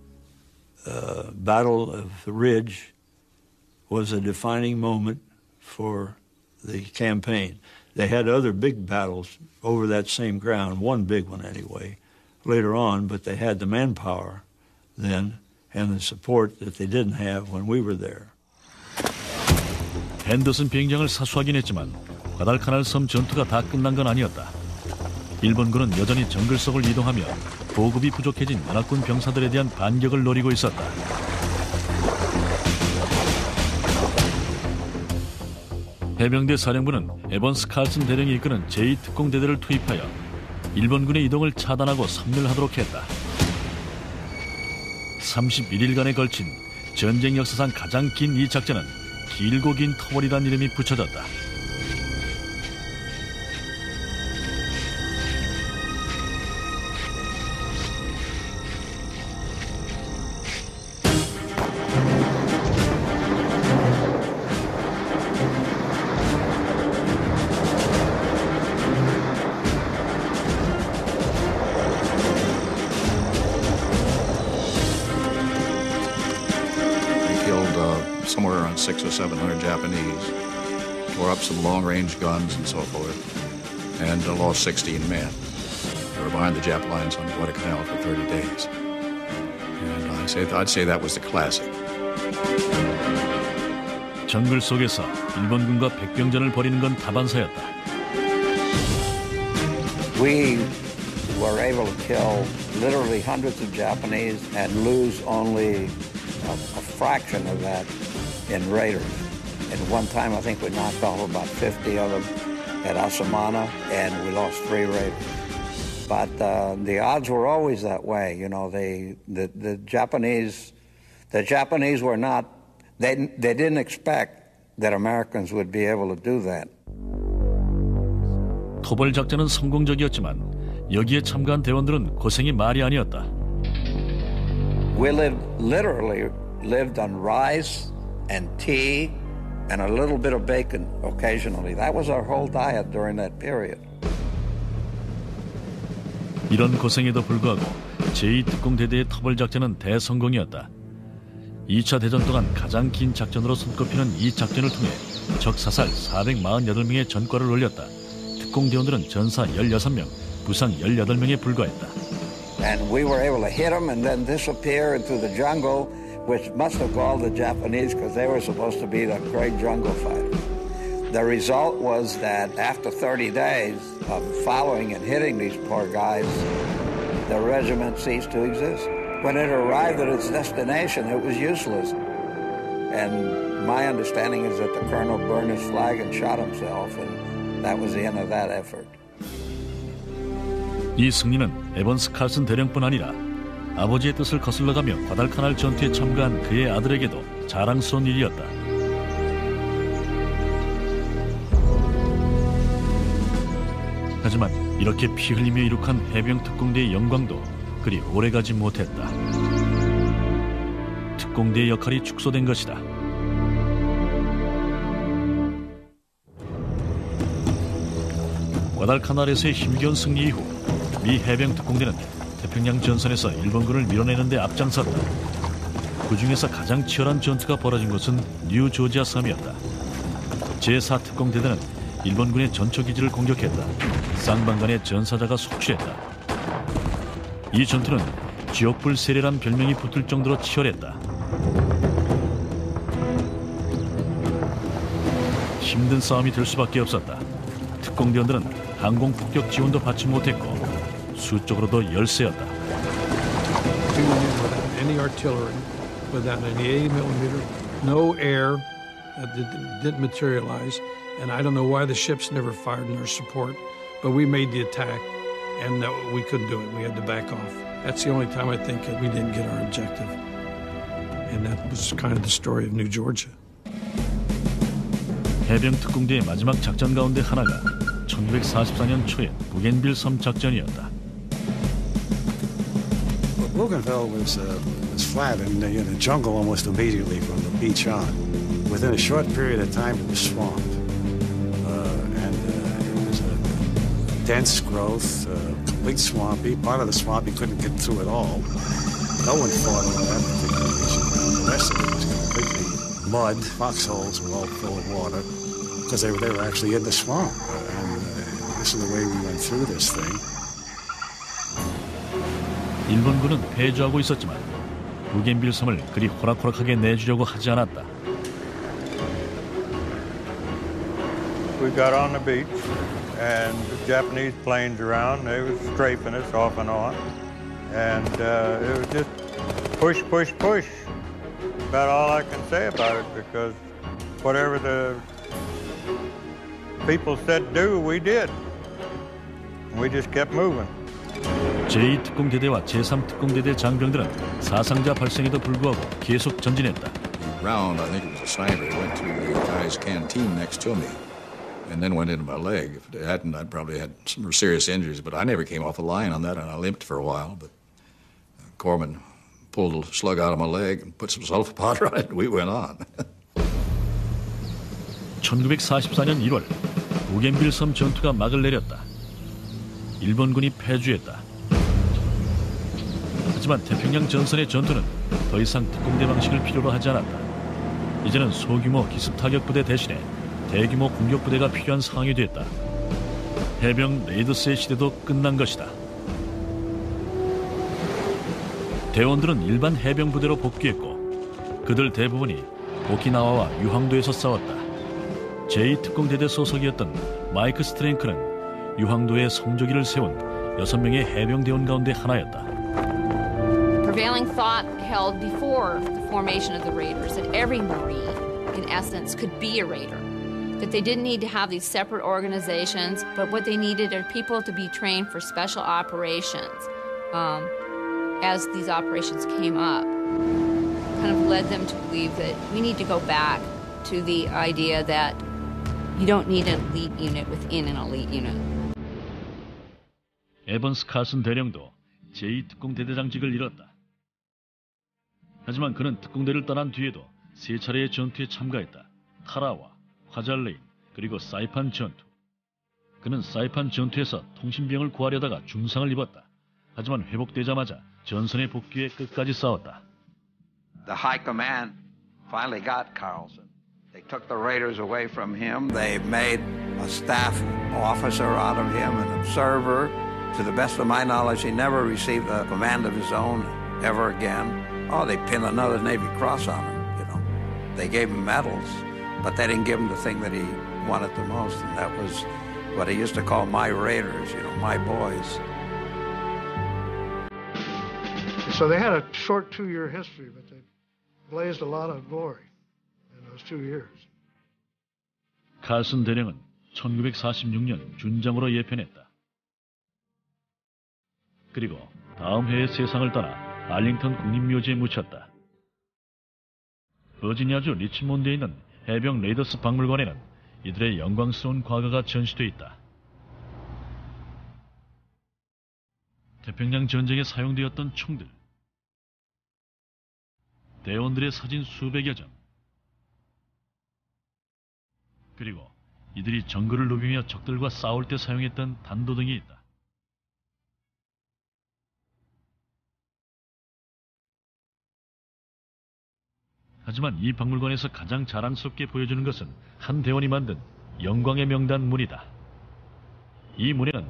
Battle of the Ridge was a defining moment for the campaign. They had other big battles over that same ground, one big one anyway, later on, but they had the manpower then and the support that they didn't have when we were there. 핸더슨 비행장을 사수하긴 했지만 과달카날 섬 전투가 다 끝난 건 아니었다. 일본군은 여전히 정글 속을 이동하며 보급이 부족해진 연합군 병사들에 대한 반격을 노리고 있었다. 해병대 사령부는 에번스 칼슨 대령이 이끄는 제2특공대대를 투입하여 일본군의 이동을 차단하고 섬멸하도록 했다. 31일간에 걸친 전쟁 역사상 가장 긴 이 작전은 길고 긴 터벌이라는 이름이 붙여졌다. Somewhere around 600 or 700 Japanese, tore up some long-range guns and so forth, and lost 16 men. They were behind the Jap lines on Guadalcanal for 30 days. And I'd say that was the classic. 정글 속에서 일본군과 백병전을 벌이는 건 다반사였다. We were able to kill literally hundreds of Japanese and lose only a fraction of that in raiders. At one time, I think we knocked off about 50 of them at Asamana, and we lost 3 raiders. But the odds were always that way. You know, the Japanese were not. They didn't expect that Americans would be able to do that. 토벌 작전은 성공적이었지만 여기에 참가한 대원들은 고생이 말이 아니었다. We literally lived on rice and tea and a little bit of bacon occasionally. That was our whole diet during that period. 이런 고생에도 불구하고 제2특공대대의 터벌 작전은 대성공이었다. 2차 대전 동안 가장 긴 작전으로 손꼽히는 이 작전을 통해 적 사살 448명의 전과를 올렸다. 특공대원들은 전사 16명, 부상 18명에 불과했다. And we were able to hit them and then disappear into the jungle, which must have galled the Japanese because they were supposed to be the great jungle fighters. The result was that after 30 days of following and hitting these poor guys, the regiment ceased to exist. When it arrived at its destination, it was useless. And my understanding is that the colonel burned his flag and shot himself, and that was the end of that effort. 이 승리는 에번스 칼슨 대령뿐 아니라 아버지의 뜻을 거슬러가며 과달카날 전투에 참가한 그의 아들에게도 자랑스러운 일이었다. 하지만 이렇게 피 흘리며 이룩한 해병 특공대의 영광도 그리 오래가지 못했다. 특공대의 역할이 축소된 것이다. 과달카날에서의 힘겨운 승리 이후 미 해병 특공대는 태평양 전선에서 일본군을 밀어내는 데 앞장섰다. 그 중에서 가장 치열한 전투가 벌어진 곳은 뉴조지아 섬이었다. 제4특공대대는 일본군의 전초기지를 공격했다. 쌍방간의 전사자가 속취했다. 이 전투는 지옥불 세례란 별명이 붙을 정도로 치열했다. 힘든 싸움이 될 수밖에 없었다. 특공대원들은 항공 폭격 지원도 받지 못했고 수적으로도 열세였다. We went in without any artillery, without any 80mm, no air, didn't materialize, and I don't know why the ships never fired in our support, but we made the attack, and we couldn't do it. We had to back off. That's the only time I think that we didn't get our objective, and that was kind of the story of New Georgia. 해병 특공대의 마지막 작전 가운데 하나가 1944년 초의 부겐빌 섬 작전이었다. Bougainville was flat in the jungle almost immediately from the beach on. Within a short period of time, it was swamped, and it was a dense growth, complete swampy. Part of the swamp you couldn't get through at all. No one fought on that particular region. The rest of it was completely mud. Foxholes were all full of water because they were actually in the swamp. And this is the way we went through this thing. 일본군은 패주하고 있었지만 부겐빌 섬을 그리 호락호락하게 내주려고 하지 않았다. we got on the beach, and the Japanese planes around. They were strafing us off and on, and it was just push, push, push. About all I can say about it, because whatever the people said do, we did. We just kept moving. 제2특공대대와 제3특공대대 장병들은 사상자 발생에도 불구하고 계속 전진했다. Round, I think it was a sniper, went to the guy's canteen next to me and then went into my leg. If it hadn't, I'd probably had some serious injuries, but I never came off the line on that, and I limped for a while. But Corman pulled a slug out of my leg and put some sulfa powder on it, and we went on. 1944년 1월 우겐빌 섬 전투가 막을 내렸다. 일본군이 패주했다. 하지만 태평양 전선의 전투는 더 이상 특공대 방식을 필요로 하지 않았다. 이제는 소규모 기습 타격 부대 대신에 대규모 공격 부대가 필요한 상황이 됐다. 해병 레이더스의 시대도 끝난 것이다. 대원들은 일반 해병 부대로 복귀했고 그들 대부분이 오키나와와 유황도에서 싸웠다. 제2특공대대 소속이었던 마이크 스트랭크는 유황도에 성조기를 세운 6명의 해병 대원 가운데 하나였다. Prevailing thought held before the formation of the Raiders that every Marine, in essence, could be a Raider. That they didn't need to have these separate organizations, but what they needed are people to be trained for special operations. As these operations came up, kind of led them to believe that we need to go back to the idea that you don't need an elite unit within an elite unit. 에번스 카슨 대령도 제2특공대대장직을 잃었다. 하지만 그는 특공대를 떠난 뒤에도 3차례의 전투에 참가했다. 타라와, 화잘레인, 그리고 사이판 전투. 그는 사이판 전투에서 통신병을 구하려다가 중상을 입었다. 하지만 회복되자마자 전선에 복귀해 끝까지 싸웠다. The High Command finally got Carlson. They took the Raiders away from him. They made a staff officer out of him, an observer. To the best of my knowledge, he never received a command of his own ever again. Oh, they pinned another Navy Cross on him, you know. They gave him medals, but they didn't give him the thing that he wanted the most, and that was what he used to call my Raiders, you know, my boys. So they had a short 2-year history, but they blazed a lot of glory in those 2 years. 칼슨 대령은 1946년 준장으로 예편했다. 그리고 다음 해에 세상을 떠나 알링턴 국립묘지에 묻혔다. 버지니아주 리치몬드에 있는 해병 레이더스 박물관에는 이들의 영광스러운 과거가 전시돼 있다. 태평양 전쟁에 사용되었던 총들, 대원들의 사진 수백여 점, 그리고 이들이 정글을 누비며 적들과 싸울 때 사용했던 단도 등이 있다. 하지만 이 박물관에서 가장 자랑스럽게 보여주는 것은 한 대원이 만든 영광의 명단 문이다. 이 문에는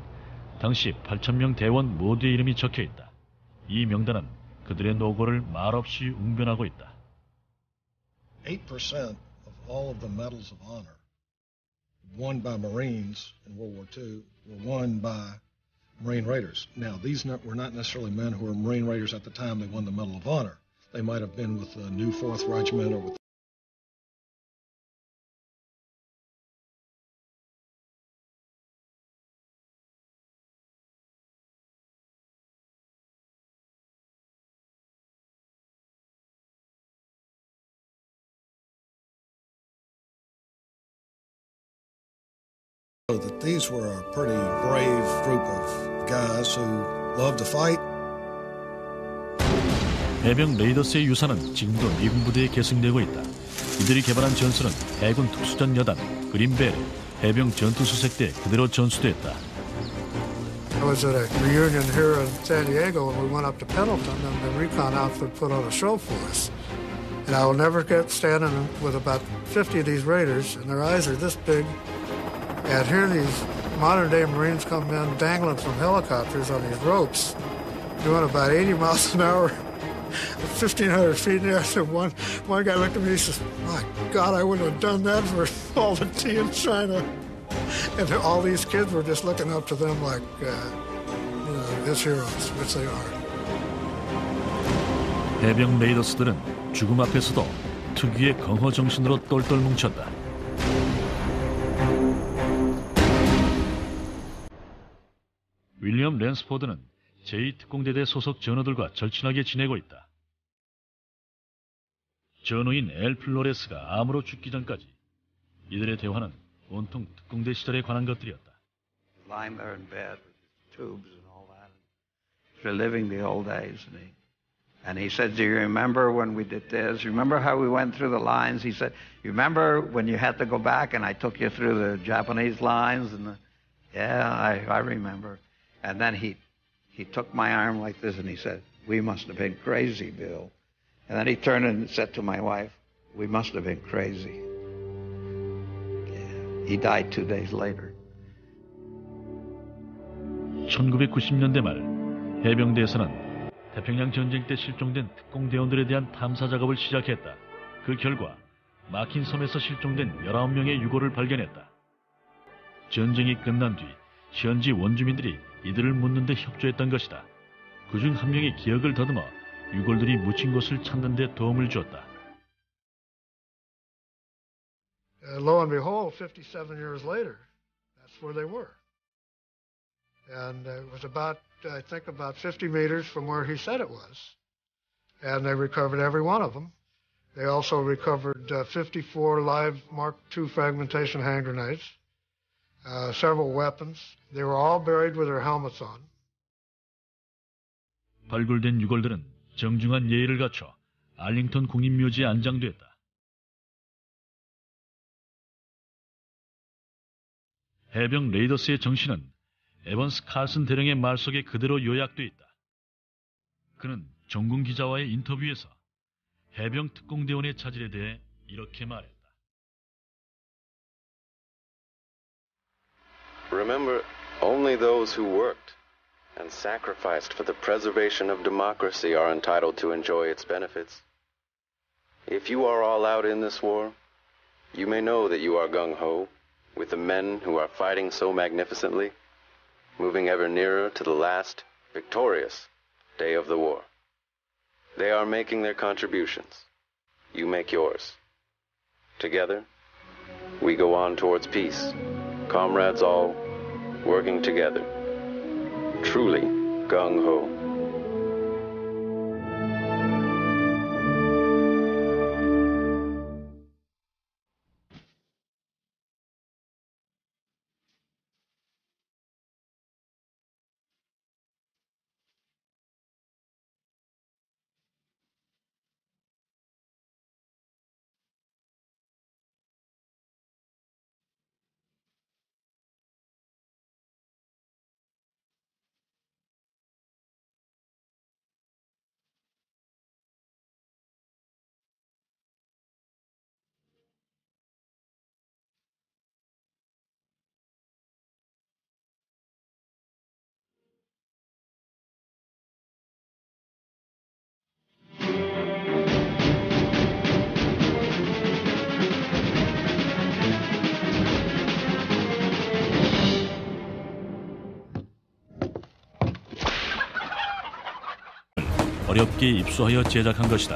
당시 8,000명 대원 모두의 이름이 적혀 있다. 이 명단은 그들의 노고를 말없이 웅변하고 있다. 8% of all of the medals of honor won by Marines in World War II were won by Marine Raiders. Now, these were not necessarily men who were Marine Raiders at the time they won the Medal of Honor. They might have been with the New 4th Regiment or with that these were a pretty brave group of guys who loved to fight. 해병 레이더스의 유산은 지금도 미군 부대에 계승되고 있다. 이들이 개발한 전술은 해군 특수전 여단, 그린벨, 해병 전투수색대에 그대로 전수됐다. I was at a reunion here in San Diego and we went up to Pendleton and the recon outfit put on a show for us. And I will never get standing with about 50 of these Raiders and their eyes are this big. And here these modern day Marines come in dangling from helicopters on these ropes, doing about 80 miles an hour. 1,500 feet in the air. So one guy looked at me and says, "My God, I wouldn't have done that for all the tea in China." And all these kids were just looking up to them like, his heroes, which they are. 해병 레이더스들은 죽음 앞에서도 특유의 강호 정신으로 똘똘 뭉쳤다. 윌리엄 랜스포드는 제2특공대대 소속 전우들과 절친하게 지내고 있다. 전우인 엘 플로레스가 암으로 죽기 전까지 이들의 대화는 온통 특공대 시절에 관한 것들이었다. Lying there in bed with his tubes and all that, reliving the old days, and he said, "Do you remember when we did this? You remember how we went through the lines?" He said, "You remember when you had to go back and I took you through the Japanese lines?" Yeah, I remember. And then he took my arm like this and he said, "We must have been crazy, Bill." And then he turned and said to my wife, "We must have been crazy." Yeah. He died 2 days later. 1990년대 말 해병대에서는 태평양 전쟁 때 실종된 특공대원들에 대한 탐사 작업을 시작했다. 그 결과 마킨 섬에서 실종된 19명의 유골을 발견했다. 전쟁이 끝난 뒤 현지 원주민들이 이들을 묻는 데 협조했던 것이다. 그중 한 명이 기억을 더듬어 유골들이 묻힌 곳을 찾는 데 도움을 주었다. Lo and behold, 57 years later, that's where they were. And it was about, I think, about 50 meters from where he said it was. And they recovered every one of them. They also recovered 54 live Mark II fragmentation hand grenades, several weapons. They were all buried with their helmets on. 발굴된 유골들은 정중한 예의를 갖춰 알링턴 국립묘지에 안장됐다. 해병 레이더스의 정신은 에번스 칼슨 대령의 말 속에 그대로 요약돼 있다. 그는 정군 기자와의 인터뷰에서 해병 특공대원의 자질에 대해 이렇게 말했다. Remember, only those who worked and sacrificed for the preservation of democracy are entitled to enjoy its benefits. If you are all out in this war, you may know that you are gung-ho with the men who are fighting so magnificently, moving ever nearer to the last, victorious day of the war. They are making their contributions. You make yours. Together, we go on towards peace, comrades all, working together. Truly gung-ho. 어렵게 입수하여 제작한 것이다.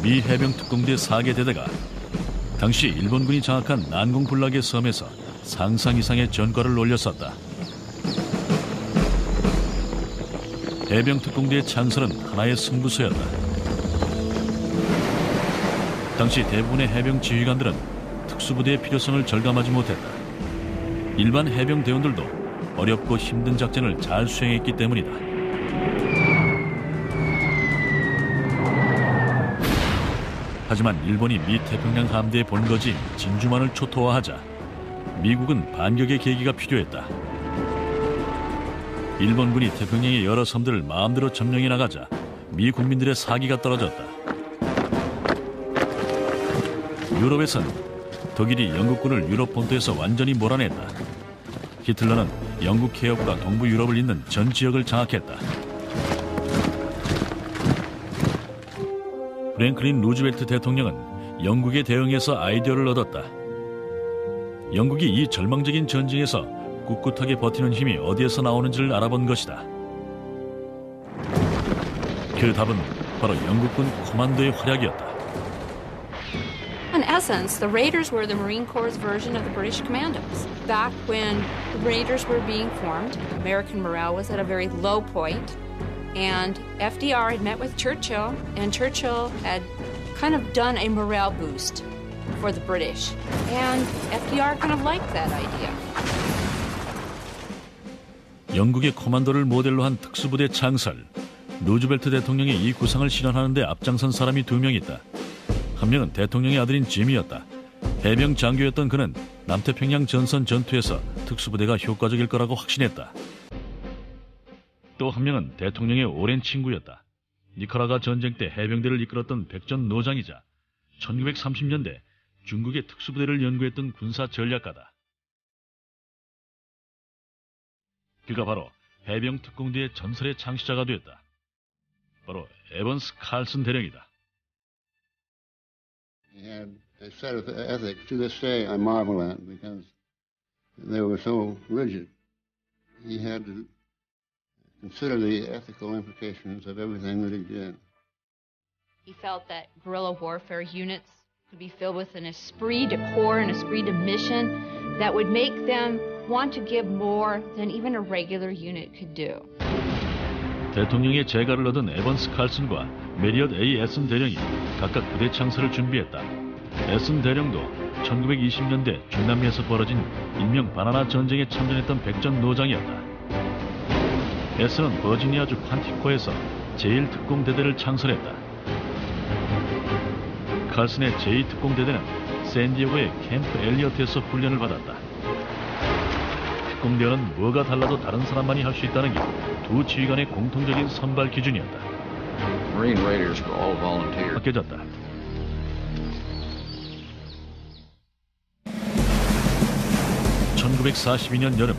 미 해병 특공대 4개 대대가 당시 일본군이 장악한 난공불락의 섬에서 상상 이상의 전과를 올렸었다. 해병 특공대의 창설은 하나의 승부수였다. 당시 대부분의 해병 지휘관들은 특수부대의 필요성을 절감하지 못했다. 일반 해병 대원들도 어렵고 힘든 작전을 잘 수행했기 때문이다. 하지만 일본이 미 태평양 함대의 본거지인 진주만을 초토화하자 미국은 반격의 계기가 필요했다. 일본군이 태평양의 여러 섬들을 마음대로 점령해 나가자 미 국민들의 사기가 떨어졌다. 유럽에선 독일이 영국군을 유럽 본토에서 완전히 몰아냈다. 히틀러는 영국 개혁과 동부 유럽을 잇는 전 지역을 장악했다. 프랭클린 루즈벨트 대통령은 영국에 대응해서 아이디어를 얻었다. 영국이 이 절망적인 전쟁에서 꿋꿋하게 버티는 힘이 어디에서 나오는지를 알아본 것이다. 그 답은 바로 영국군 코만도의 활약이었다. In essence, the Raiders were the Marine Corps' version of the British Commandos. Back when the Raiders were being formed, American morale was at a very low point, and FDR had met with Churchill, and Churchill had kind of done a morale boost for the British. And FDR kind of liked that idea. 영국의 코만도를 모델로 한 특수부대 창설. 루즈벨트 대통령이 이 구상을 실현하는 데 앞장선 사람이 두 명 있다. 한 명은 대통령의 아들인 짐이었다. 해병 장교였던 그는 남태평양 전선 전투에서 특수부대가 효과적일 거라고 확신했다. 또 한 명은 대통령의 오랜 친구였다. 니카라과 전쟁 때 해병대를 이끌었던 백전 노장이자 1930년대 중국의 특수부대를 연구했던 군사 전략가다. 그가 바로 해병 특공대의 전설의 창시자가 되었다. 바로 에번스 칼슨 대령이다. He had a set of ethics to this day I marvel at because they were so rigid. He had to consider the ethical implications of everything that he did. He felt that guerrilla warfare units could be filled with an esprit de corps and esprit de mission that would make them want to give more than even a regular unit could do. 대통령의 재가를 얻은 에번스 칼슨과 메리엇 A. 에슨 대령이 각각 부대 창설을 준비했다. 에슨 대령도 1920년대 중남미에서 벌어진 일명 바나나 전쟁에 참전했던 백전 노장이었다. 에슨은 버지니아주 퀀티코에서 제1특공대대를 창설했다. 칼슨의 제2특공대대는 샌디에고의 캠프 엘리어트에서 훈련을 받았다. 특공대원은 뭐가 달라도 다른 사람만이 할 수 있다는 게 두 지휘관의 공통적인 선발 기준이었다. Marine Raiders were all volunteers. 바뀌어졌다. (1942년) 여름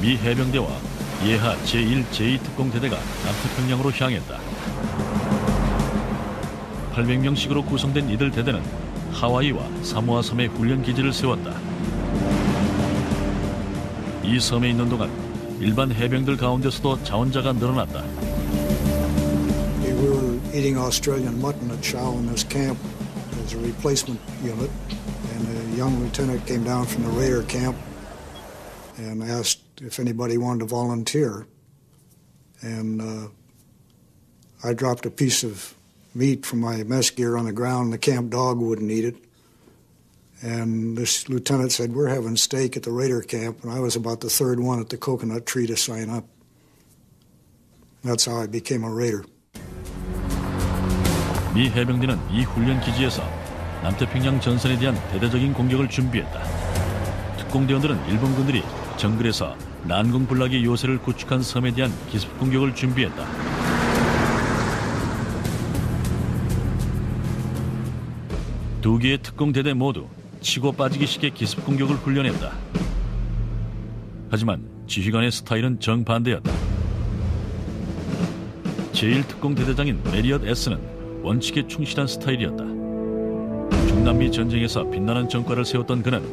미 해병대와 예하 제1, 제2특공대대가 남태평양으로 향했다. 800명씩으로 구성된 이들 대대는 하와이와 사모아 섬에 훈련 기지를 세웠다. 이 섬에 있는 동안 일반 해병들 가운데서도 자원자가 늘어났다. We were eating Australian mutton at Shaw in this camp as a replacement unit, and a young lieutenant came down from the Raider camp and asked if anybody wanted to volunteer. And I dropped a piece of meat from my mess gear on the ground. The camp dog wouldn't eat it. And this lieutenant said, "We're having steak at the Raider camp," and I was about the third one at the coconut tree to sign up. That's how I became a Raider. 미 해병대는 이 훈련 기지에서 남태평양 전선에 대한 대대적인 공격을 준비했다. 특공대원들은 일본군들이 정글에서 난공불락의 요새를 구축한 섬에 대한 기습 공격을 준비했다. 두 개의 특공대대 모두 치고 빠지기식의 기습 공격을 훈련했다. 하지만 지휘관의 스타일은 정반대였다. 제1특공대대장인 메리엇 S는 원칙에 충실한 스타일이었다. 중남미 전쟁에서 빛나는 전과를 세웠던 그는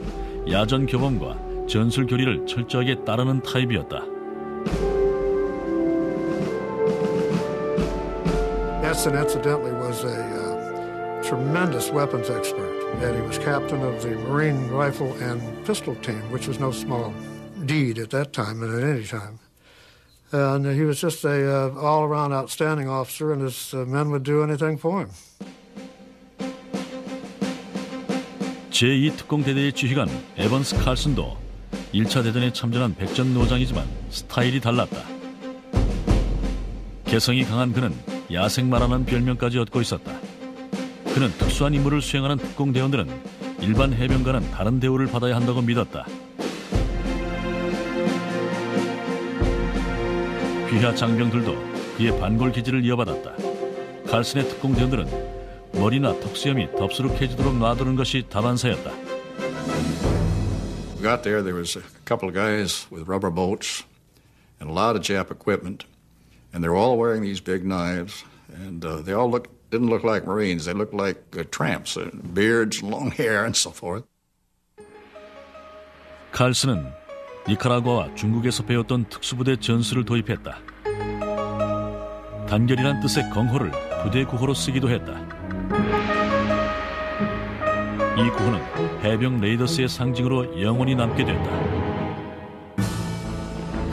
야전 교범과 전술 교리를 철저하게 따르는 타입이었다. Essen, incidentally, was a tremendous weapons expert, and he was captain of the Marine Rifle and Pistol Team, which was no small deed at that time and at any time. And he was just a all-around outstanding officer, and his men would do anything for him. 제2특공대대의 지휘관 에번스 칼슨도 1차 대전에 참전한 백전노장이지만 스타일이 달랐다. 개성이 강한 그는 야생마라는 별명까지 얻고 있었다. 그는 특수한 임무를 수행하는 특공대원들은 일반 해병과는 다른 대우를 받아야 한다고 믿었다. 귀하 장병들도 그의 반골 기질을 이어받았다. 칼슨의 특공대원들은 머리나 턱수염이 덥수룩해지도록 놔두는 것이 다반사였다. We got there was a couple of guys with rubber boats and a lot of Jap equipment, and they were all wearing these big knives, and they all looked didn't look like Marines. They looked like tramps, beards, long hair, and so forth. 칼슨은 니카라과와 중국에서 배웠던 특수부대 전술을 도입했다. 단결이란 뜻의 경호를 부대 구호로 쓰기도 했다. 이 구호는 해병 레이더스의 상징으로 영원히 남게 됐다.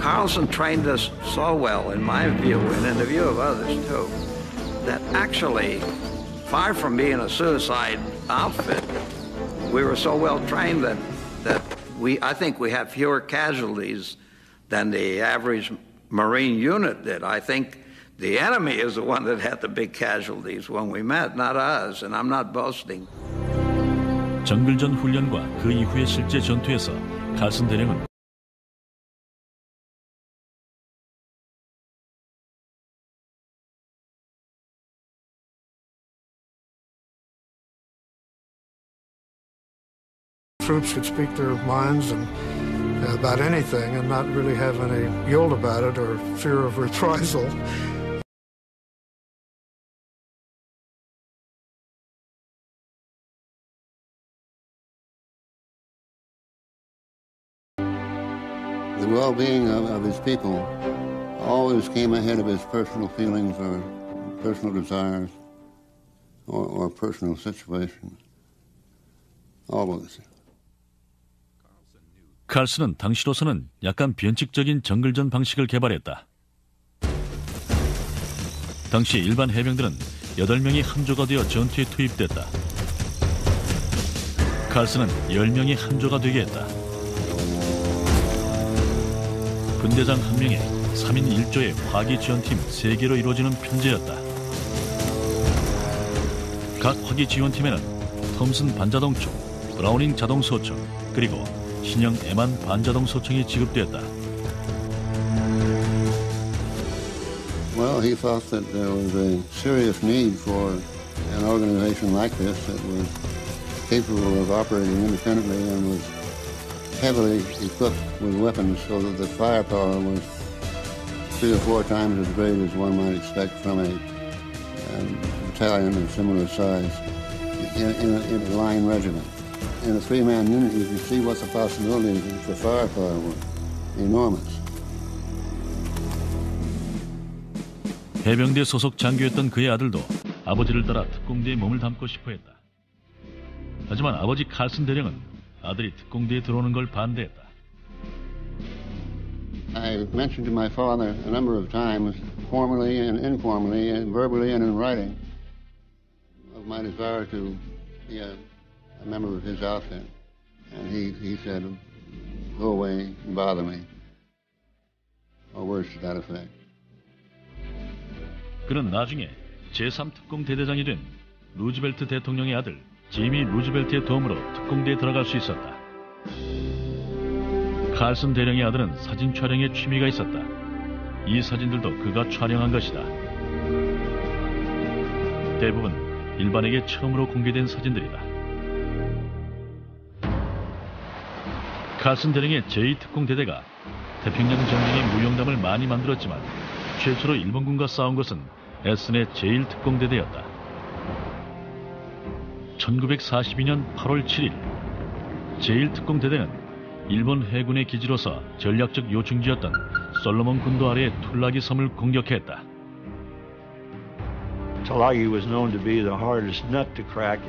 Carlson trained us so well, in my view, and in the view of others too, that actually, far from being a suicide outfit, we were so well trained that I think we had fewer casualties than the average Marine unit did. I think the enemy is the one that had the big casualties when we met, not us, and I'm not boasting. 정글전 훈련과 그 이후의 실제 전투에서 칼슨 대령은 Troops could speak their minds and about anything and not really have any guilt about it or fear of reprisal. The well-being of his people always came ahead of his personal feelings or personal desires or personal situations. Always. 칼슨은 당시로서는 약간 변칙적인 정글전 방식을 개발했다. 당시 일반 해병들은 8명이 함조가 되어 전투에 투입됐다. 칼슨은 10명이 함조가 되게 했다. 분대장 1명에 3인 1조의 화기 지원팀 3개로 이루어지는 편제였다. 각 화기 지원팀에는 톰슨 반자동총, 브라우닝 자동소총, 그리고 신형 에만 반자동 소총이 지급되었다. Well, he thought that there was a serious need for an organization like this that was capable of operating independently and was heavily equipped with weapons so that the firepower was 3 or 4 times as great as one might expect from a battalion of similar size in a line regiment. In a 3-man unit, you can see what the possibilities for firepower were enormous. 해병대 소속 장교였던 그의 아들도 아버지를 따라 특공대에 몸을 담고 싶어했다. 하지만 아버지 칼슨 대령은 아들이 특공대에 들어오는 걸 반대했다. I mentioned to my father a number of times, formally and informally, and verbally and in writing, of my desire to be a member of his outfit. And he said, go away and bother me. Or words to that effect. 그는 나중에 제3특공대대장이 된 루즈벨트 대통령의 아들 지미 루즈벨트의 도움으로 특공대에 들어갈 수 있었다. 칼슨 대령의 아들은 사진 촬영에 취미가 있었다. 이 사진들도 그가 촬영한 것이다. 대부분 일반에게 처음으로 공개된 사진들이다. 칼슨 대령의 제2특공대대가 태평양 전쟁의 무용담을 많이 만들었지만 최초로 일본군과 싸운 것은 에슨의 제1특공대대였다. 1942년 8월 7일 제1특공대대는 일본 해군의 기지로서 전략적 요충지였던 솔로몬 군도 아래의 툴라기 섬을 공격했다. Tulagi was known to be the hardest nut to crack.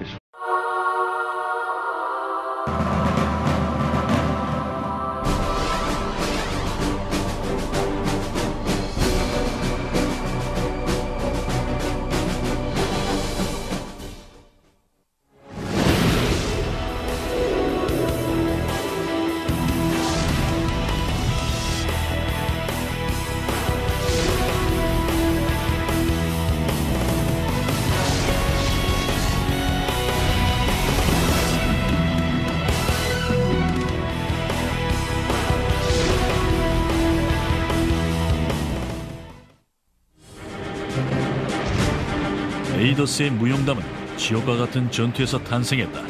레이더스의 무용담은 지옥과 같은 전투에서 탄생했다.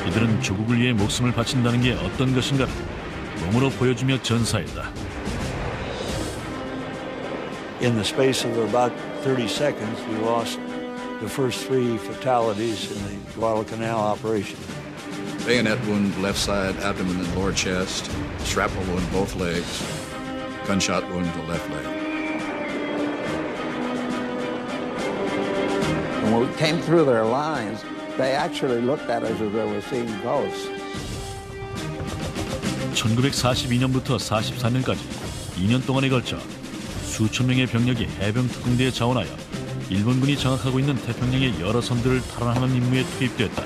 이들은 조국을 위해 목숨을 바친다는 게 어떤 것인가를 몸으로 보여주며 전사했다. In the space of about 30 seconds, we lost the first 3 fatalities in the Guadalcanal operation. Bayonet wound left side, abdomen and lower chest, shrapnel wound both legs, gunshot wound to left leg. When we came through their lines, they actually looked at us as they were seeing ghosts. 1942년부터 44년까지 2년 동안에 걸쳐 수천 명의 병력이 해병 특공대에 자원하여 일본군이 장악하고 있는 태평양의 여러 섬들을 탈환하는 임무에 투입됐다.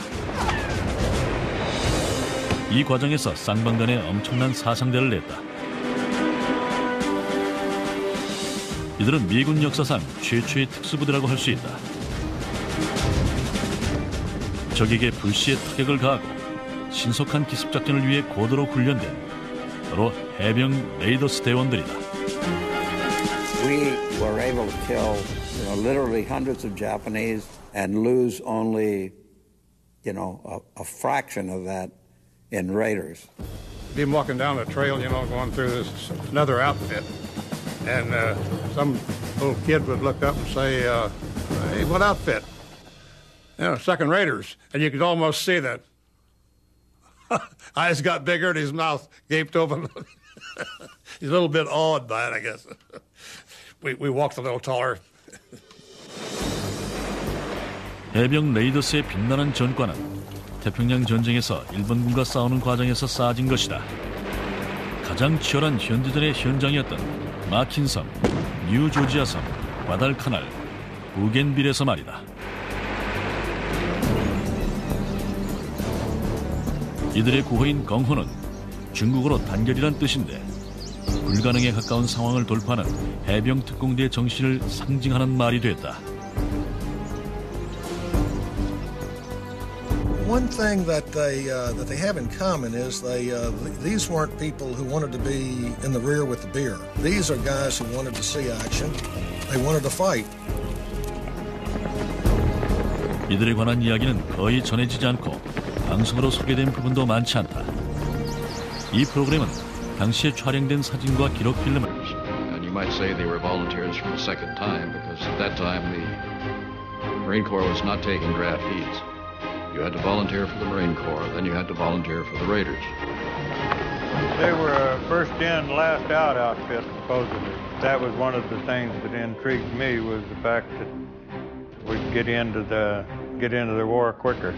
이 과정에서 쌍방간에 엄청난 사상대를 냈다. 이들은 미군 역사상 최초의 특수부대라고 할 수 있다. 적에게 불시에 타격을 가하고 신속한 기습작전을 위해 고도로 훈련된 바로 해병 레이더스 대원들이다. We were able to kill, literally hundreds of Japanese and lose only, a fraction of that in raiders. Be walking down the trail, going through this another outfit, and some little kid would look up and say, "Hey, what outfit?" Second Raiders, and you could almost see that. Eyes got bigger and his mouth gaped open. He's a little bit awed by it, I guess. We walked a little taller. 해병 레이더스의 빛나는 전과는 태평양 전쟁에서 일본군과 싸우는 과정에서 쌓아진 것이다. 가장 치열한 현대전의 현장이었던 마킨섬, 뉴조지아섬, 과달카날, 부겐빌에서 말이다. 이들의 구호인 경호는 중국어로 단결이란 뜻인데 불가능에 가까운 상황을 돌파하는 해병 특공대의 정신을 상징하는 말이 됐다. One thing that they have in common is these weren't people who wanted to be in the rear with the beer. These are guys who wanted to see action. They wanted to fight. 이들에 관한 이야기는 거의 전해지지 않고 방송으로 소개된 부분도 많지 않다. 이 프로그램은 당시에 촬영된 사진과 기록 필름을 And you might say they were volunteers for the second time because at that time the Marine Corps was not taking draft feeds. You had to volunteer for the Marine Corps, then you had to volunteer for the Raiders. They were a first in, last out outfit, supposedly. That was one of the things that intrigued me was the fact that we'd get into the war quicker.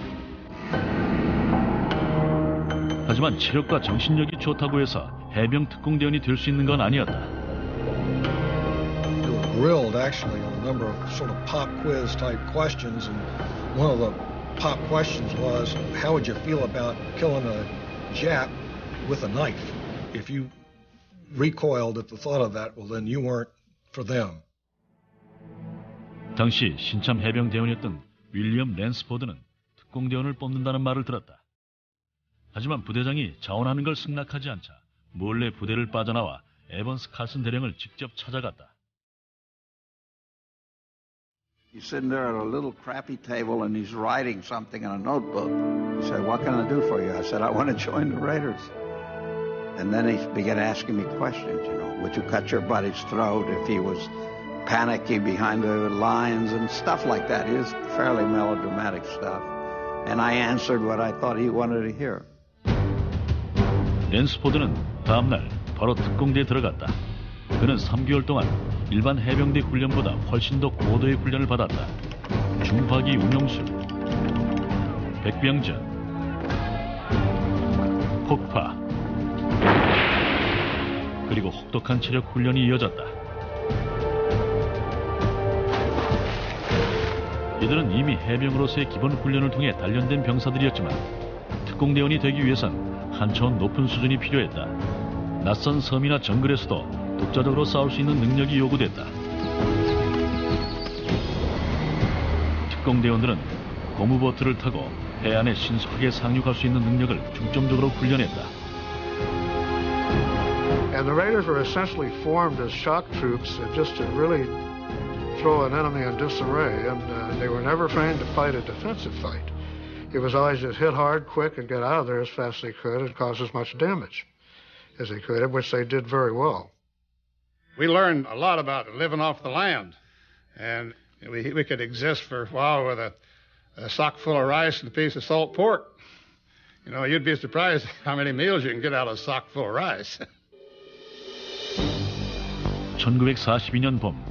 하지만 체력과 정신력이 좋다고 해서 해병 특공대원이 될 수 있는 건 아니었다. They were grilled actually on a number of sort of pop quiz type questions, and one of the pop questions was, how would you feel about killing a Jap with a knife? If you recoiled at the thought of that, well then you weren't for them. 당시 신참 해병 대원이었던 윌리엄 랜스포드는 특공대원을 뽑는다는 말을 들었다. 하지만 부대장이 자원하는 걸 승낙하지 않자 몰래 부대를 빠져나와 에번스 칼슨 대령을 직접 찾아갔다. He's sitting there at a little crappy table and he's writing something in a notebook. He said, "What can I do for you?" I said, "I want to join the Raiders." And then he began asking me questions, would you cut your buddy's throat if he was panicky behind the lines and stuff like that. It was fairly melodramatic stuff. And I answered what I thought he wanted to hear. 랜스포드는 다음날 바로 특공대에 들어갔다. 그는 3개월 동안 일반 해병대 훈련보다 훨씬 더 고도의 훈련을 받았다. 중화기 운용술, 백병전, 폭파, 그리고 혹독한 체력 훈련이 이어졌다. 이들은 이미 해병으로서의 기본 훈련을 통해 단련된 병사들이었지만 특공대원이 되기 위해선 한 차원 높은 수준이 필요했다. 낯선 섬이나 정글에서도 독자적으로 싸울 수 있는 능력이 요구됐다. 특공대원들은 고무보트를 타고 해안에 신속하게 상륙할 수 있는 능력을 중점적으로 훈련했다. And the Raiders were essentially formed as shock troops just to really throw an enemy in disarray, and they were never trained to fight a defensive fight. It was always just hit hard, quick, and get out of there as fast as they could and cause as much damage as they could, which they did very well. We learned a lot about living off the land And we could exist for a while with a sock full of rice and a piece of salt pork. You know, you'd be surprised how many meals you can get out of a sock full of rice. 1942년 봄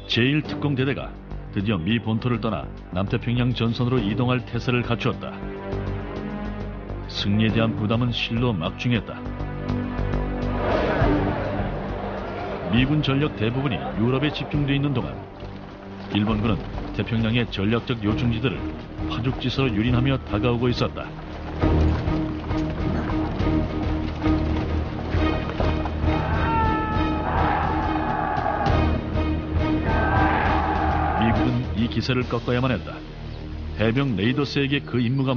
제1특공대대가 드디어 미 본토를 떠나 남태평양 전선으로 이동할 태세를 갖추었다. 승리에 대한 부담은 실로 막중했다. 미군 전력 대부분이 유럽에 집중돼 있는 동안 일본군은 태평양의 전략적 요충지들을 파죽지서로 유린하며 다가오고 있었다. 미국은 이 기세를 꺾어야만 했다. 해병 레이더스에게 그 임무가